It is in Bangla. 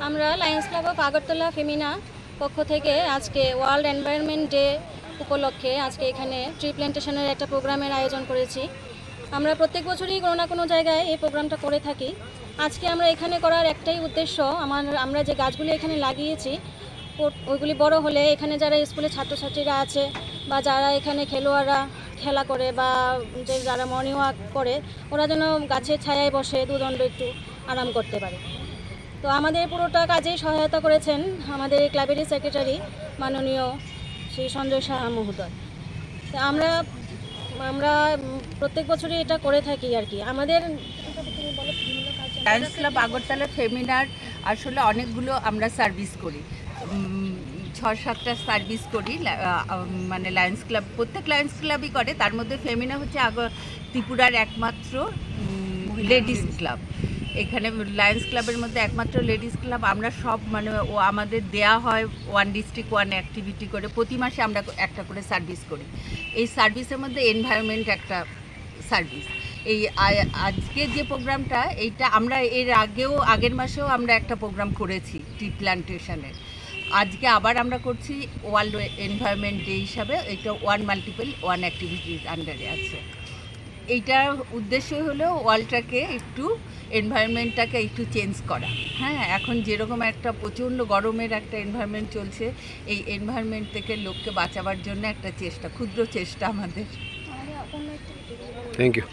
আমরা Lions club of Agartala Femina পক্ষ থেকে আজকে ওয়ার্ল্ড এনভায়রনমেন্ট ডে উপলক্ষে আজকে এখানে ট্রি প্ল্যান্টেশনের একটা প্রোগ্রামের আয়োজন করেছি। আমরা প্রত্যেক বছরই কোনো না কোনো জায়গায় এই প্রোগ্রামটা করে থাকি। আজকে আমরা এখানে করার একটাই উদ্দেশ্য, আমরা যে গাছগুলি এখানে লাগিয়েছি ওইগুলি বড় হলে এখানে যারা স্কুলের ছাত্রছাত্রীরা আছে বা যারা এখানে খেলোয়াড়রা খেলা করে বা যে যারা মর্নিং ওয়াক করে ওরা যেন গাছের ছায়ায় বসে দুদণ্ড একটু আরাম করতে পারে। তো আমাদের পুরোটা কাজেই সহায়তা করেছেন আমাদের এই ক্লাবেরই সেক্রেটারি মাননীয় শ্রী সঞ্জয় সাহা মহোদয়। তো আমরা প্রত্যেক বছরই এটা করে থাকি আর কি। আমাদের লায়ন্স ক্লাব আগরতলা ফেমিনার আসলে অনেকগুলো আমরা সার্ভিস করি, 6-7টা সার্ভিস করি, মানে লায়ন্স ক্লাব প্রত্যেক লায়ন্স ক্লাবই করে। তার মধ্যে ফেমিনা হচ্ছে ত্রিপুরার একমাত্র লেডিস ক্লাব। এখানে লায়ন্স ক্লাবের মধ্যে একমাত্র লেডিস ক্লাব। আমরা সব মানে আমাদের দেয়া হয় 1 ডিস্ট্রিক্ট 1 অ্যাক্টিভিটি করে, প্রতি মাসে আমরা একটা করে সার্ভিস করি। এই সার্ভিসের মধ্যে এনভায়রনমেন্ট একটা সার্ভিস। এই আজকে যে প্রোগ্রামটা এইটা আমরা আগের মাসেও আমরা একটা প্রোগ্রাম করেছি ট্রি প্ল্যান্টেশনের। আজকে আবার আমরা করছি ওয়ার্ল্ড এনভায়রনমেন্ট ডে হিসাবে। এটা 1 অ্যাক্টিভিটির আন্ডারে আছে। এইটার উদ্দেশ্য হলো ওয়ার্ল্ডটাকে একটু এনভায়রনমেন্টটাকে একটু চেঞ্জ করা। হ্যাঁ, এখন যেরকম একটা প্রচণ্ড গরমের একটা এনভায়রনমেন্ট চলছে, এই এনভায়রনমেন্ট থেকে লোককে বাঁচাবার জন্য একটা চেষ্টা, ক্ষুদ্র চেষ্টা আমাদের। Thank you.